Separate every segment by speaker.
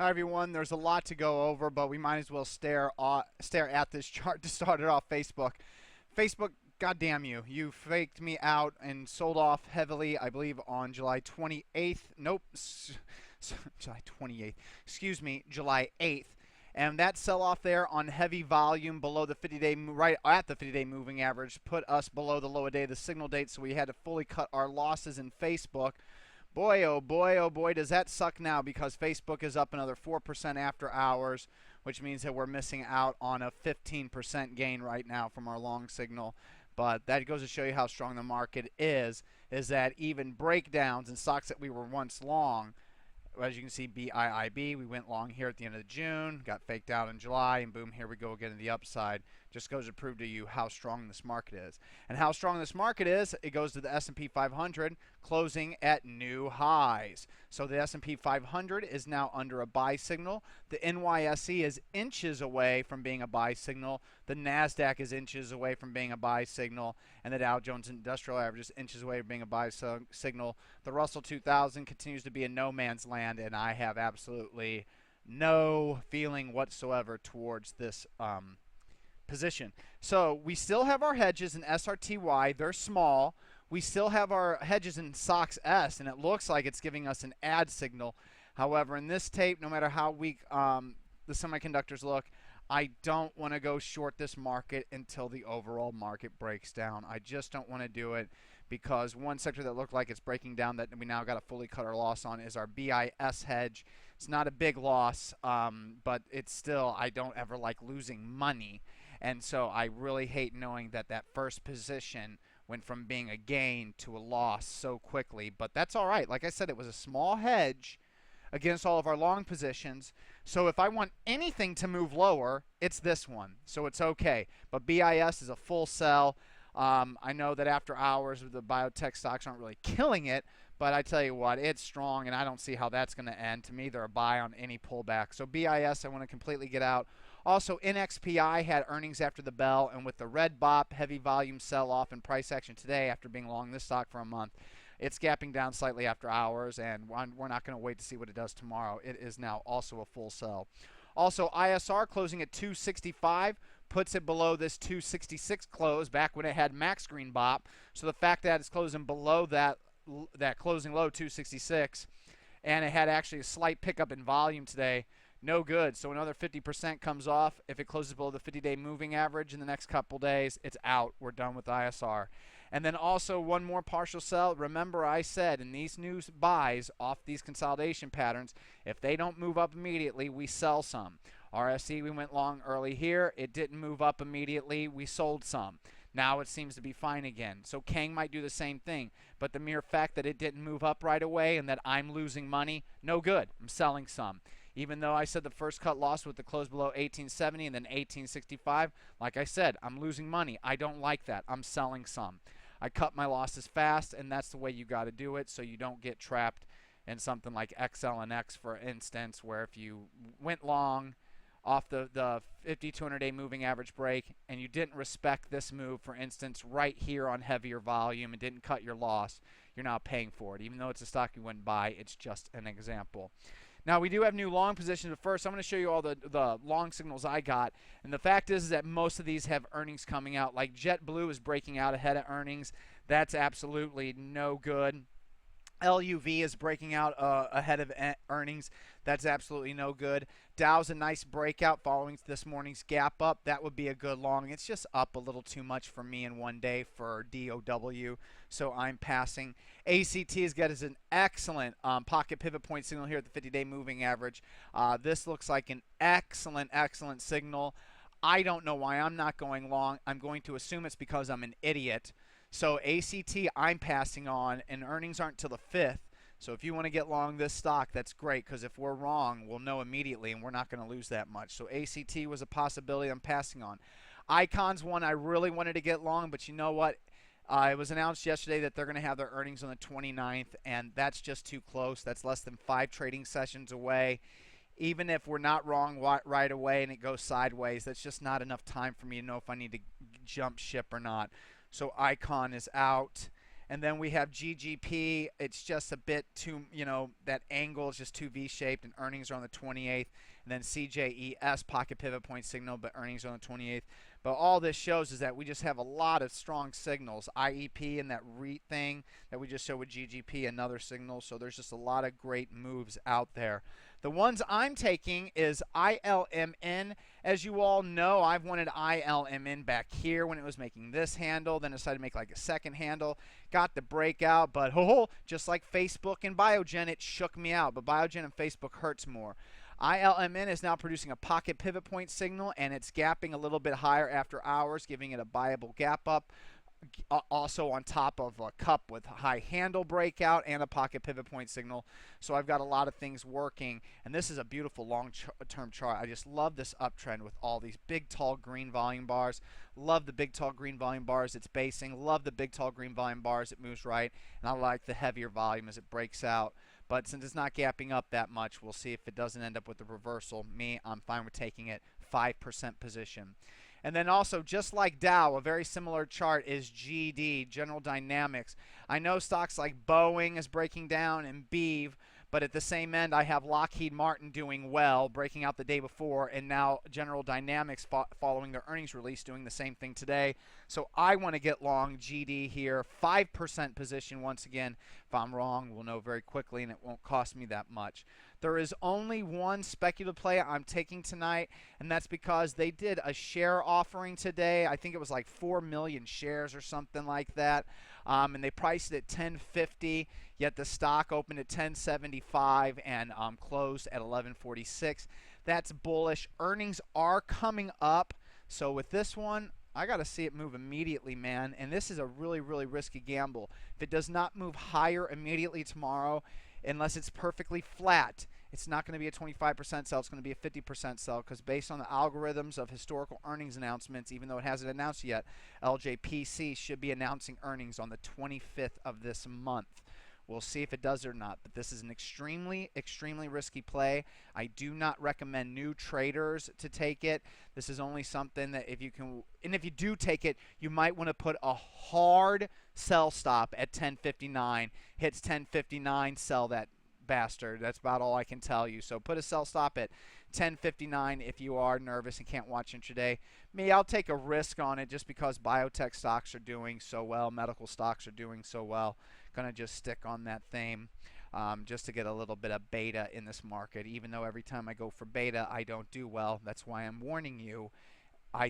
Speaker 1: Hi everyone. There's a lot to go over, but we might as well stare at this chart to start it off. Facebook, goddamn you! You faked me out and sold off heavily. I believe on July 28th. Nope, July 28th. Excuse me, July 8th. And that sell off there on heavy volume below the 50-day, right at the 50-day moving average, put us below the low a day, the signal date. So we had to fully cut our losses in Facebook. Boy, oh boy, oh boy, does that suck now because Facebook is up another 4% after hours, which means that we're missing out on a 15% gain right now from our long signal. But that goes to show you how strong the market is that even breakdowns in stocks that we were once long, as you can see, BIIB, we went long here at the end of June, got faked out in July, and boom, here we go again to the upside. Just goes to prove to you how strong this market is. And how strong this market is, it goes to the S&P 500 closing at new highs. So the S&P 500 is now under a buy signal. The NYSE is inches away from being a buy signal. The NASDAQ is inches away from being a buy signal. And the Dow Jones Industrial Average is inches away from being a buy signal. The Russell 2000 continues to be in no man's land, and I have absolutely no feeling whatsoever towards this position. So we still have our hedges in SRTY. They're small. We still have our hedges in SOX S, and it looks like it's giving us an add signal. However, in this tape, no matter how weak the semiconductors look, I don't want to go short this market until the overall market breaks down. I just don't want to do it because one sector that looked like it's breaking down that we now got to fully cut our loss on is our BIS hedge. It's not a big loss, but it's still, I don't ever like losing money. And so I really hate knowing that that first position went from being a gain to a loss so quickly. But that's all right. Like I said, it was a small hedge against all of our long positions. So if I want anything to move lower, it's this one. So it's okay. But BIS is a full sell. I know that after hours, the biotech stocks aren't really killing it, but I tell you what, it's strong, and I don't see how that's going to end. To me, they're a buy on any pullback. So BIS, I want to completely get out. Also, NXPI had earnings after the bell, and with the red bop, heavy volume sell-off and price action today after being long this stock for a month, it's gapping down slightly after hours, and we're not going to wait to see what it does tomorrow. It is now also a full sell. Also, ISR closing at 265 puts it below this 266 close back when it had max green bop. So the fact that it's closing below that closing low 266, and it had actually a slight pickup in volume today, no good. So another 50% comes off. If it closes below the 50-day moving average in the next couple days, it's out. We're done with ISR. And then also one more partial sell. Remember, I said in these new buys off these consolidation patterns, if they don't move up immediately, we sell some. RSC, we went long early here. It didn't move up immediately. We sold some. Now it seems to be fine again. So Kang might do the same thing. But the mere fact that it didn't move up right away and that I'm losing money, no good. I'm selling some. Even though I said the first cut loss with the close below 1870 and then 1865, like I said, I'm losing money. I don't like that. I'm selling some. I cut my losses fast, and that's the way you got to do it so you don't get trapped in something like XLNX, for instance, where if you went long off the 50 200-day moving average break and you didn't respect this move, for instance, right here on heavier volume and didn't cut your loss, you're now paying for it. Even though it's a stock you wouldn't buy, it's just an example. Now, we do have new long positions, but first I'm going to show you all the long signals I got. And the fact is that most of these have earnings coming out. Like JetBlue is breaking out ahead of earnings. That's absolutely no good. LUV is breaking out ahead of earnings. That's absolutely no good. Dow's a nice breakout following this morning's gap up. That would be a good long. It's just up a little too much for me in one day for DOW, so I'm passing. ACT has got as an excellent pocket pivot point signal here at the 50-day moving average. This looks like an excellent, excellent signal. I don't know why I'm not going long. I'm going to assume it's because I'm an idiot. So ACT I'm passing on, and earnings aren't till the 5th. So if you want to get long this stock, that's great, because if we're wrong, we'll know immediately, and we're not going to lose that much. So ACT was a possibility I'm passing on. Icon's one I really wanted to get long, but you know what? It was announced yesterday that they're going to have their earnings on the 29th, and that's just too close. That's less than 5 trading sessions away. Even if we're not wrong right away and it goes sideways, that's just not enough time for me to know if I need to jump ship or not. So Icon is out. And then we have GGP. It's just a bit too, that angle is just too V-shaped, and earnings are on the 28th. And then CJES, pocket pivot point signal, but earnings are on the 28th. But all this shows is that we just have a lot of strong signals. IEP and that REIT thing that we just showed with GGP, another signal. So there's just a lot of great moves out there. The ones I'm taking is ILMN. As you all know, I've wanted ILMN back here when it was making this handle, then decided to make like a second handle. Got the breakout, but just like Facebook and Biogen, it shook me out. But Biogen and Facebook hurts more. ILMN is now producing a pocket pivot point signal, and it's gapping a little bit higher after hours, giving it a buyable gap up. Also on top of a cup with high handle breakout and a pocket pivot point signal. So I've got a lot of things working, and this is a beautiful long-term chart. I just love this uptrend with all these big, tall green volume bars. Love the big, tall green volume bars it's basing. Love the big, tall green volume bars it moves right, and I like the heavier volume as it breaks out. But since it's not gapping up that much, we'll see if it doesn't end up with a reversal. I'm fine with taking it 5% position. And then also, just like Dow, a very similar chart is GD, General Dynamics. I know stocks like Boeing is breaking down and BEAV, but at the same end, I have Lockheed Martin doing well, breaking out the day before, and now General Dynamics following their earnings release doing the same thing today. So I want to get long GD here, 5% position once again. If I'm wrong, we'll know very quickly, and it won't cost me that much. There is only one speculative play I'm taking tonight, and that's because they did a share offering today. I think it was like 4 million shares or something like that, and they priced it at $10.50, yet the stock opened at $10.75 and closed at $11.46. That's bullish. Earnings are coming up, so with this one, I got to see it move immediately, man, and this is a really, really risky gamble. If it does not move higher immediately tomorrow, unless it's perfectly flat, it's not going to be a 25% sell. It's going to be a 50% sell, because based on the algorithms of historical earnings announcements, even though it hasn't announced yet, LJPC should be announcing earnings on the 25th of this month. We'll see if it does or not, but this is an extremely, extremely risky play. I do not recommend new traders to take it. This is only something that if you can, and if you do take it, you might want to put a hard sell stop at 10.59. Hits 10.59, sell that bastard. That's about all I can tell you. So put a sell stop at 10.59 if you are nervous and can't watch intraday. Me, I'll take a risk on it just because biotech stocks are doing so well, medical stocks are doing so well. Gonna just stick on that theme just to get a little bit of beta in this market, even though every time I go for beta I don't do well. That's why I'm warning you. I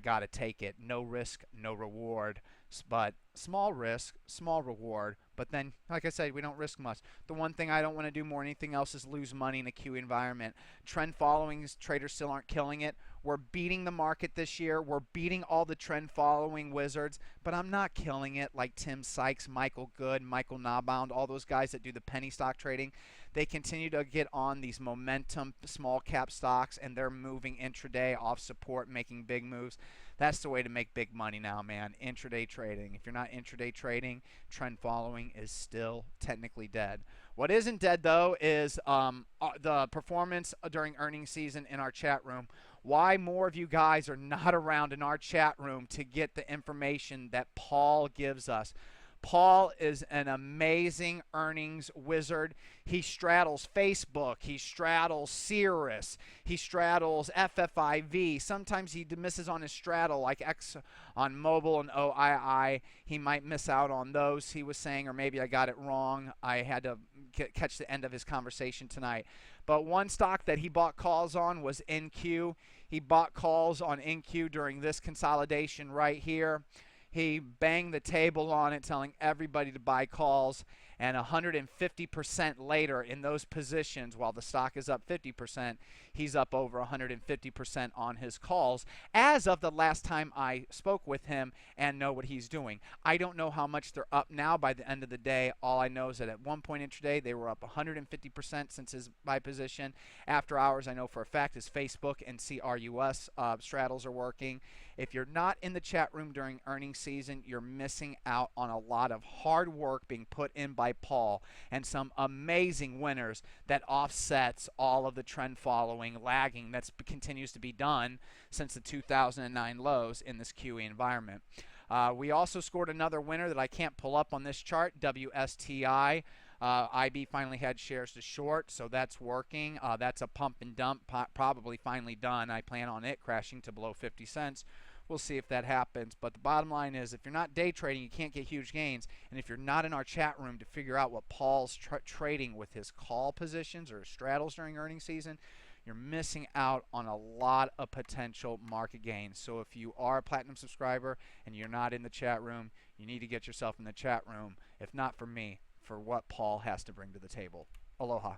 Speaker 1: gotta take it. No risk, no reward, but small risk, small reward. But then, like I said, we don't risk much. The one thing I don't want to do more than anything else is lose money in a QE environment. Trend following traders still aren't killing it. We're beating the market this year. We're beating all the trend following wizards, but I'm not killing it like Tim Sykes, Michael Good, Michael Naubaum, all those guys that do the penny stock trading. They continue to get on these momentum small cap stocks, and they're moving intraday off support, making big moves. That's the way to make big money now, man. Intraday trading. If you're not intraday trading, trend following is still technically dead. What isn't dead, though, is the performance during earnings season in our chat room. Why more of you guys are not around in our chat room to get the information that Paul gives us. Paul is an amazing earnings wizard. He straddles Facebook. He straddles Cirrus. He straddles FFIV. Sometimes he misses on his straddle, like X on mobile and OII. He might miss out on those, he was saying, or maybe I got it wrong. I had to catch the end of his conversation tonight. But one stock that he bought calls on was NQ. He bought calls on NQ during this consolidation right here. He banged the table on it, telling everybody to buy calls, and 150% later in those positions, while the stock is up 50%, he's up over 150% on his calls as of the last time I spoke with him and know what he's doing. I don't know how much they're up now by the end of the day. All I know is that at one point intraday, they were up 150% since his buy position. After hours, I know for a fact his Facebook and CRUS straddles are working. If you're not in the chat room during earnings season, you're missing out on a lot of hard work being put in by Paul and some amazing winners that offsets all of the trend following lagging that continues to be done since the 2009 lows in this QE environment. We also scored another winner that I can't pull up on this chart, WSTI. IB finally had shares to short, so that's working. That's a pump and dump, probably finally done. I plan on it crashing to below 50 cents. We'll see if that happens. But the bottom line is, if you're not day trading, you can't get huge gains. And if you're not in our chat room to figure out what Paul's trading with his call positions or straddles during earnings season, you're missing out on a lot of potential market gains. So if you are a Platinum subscriber and you're not in the chat room, you need to get yourself in the chat room, if not for me, for what Paul has to bring to the table. Aloha.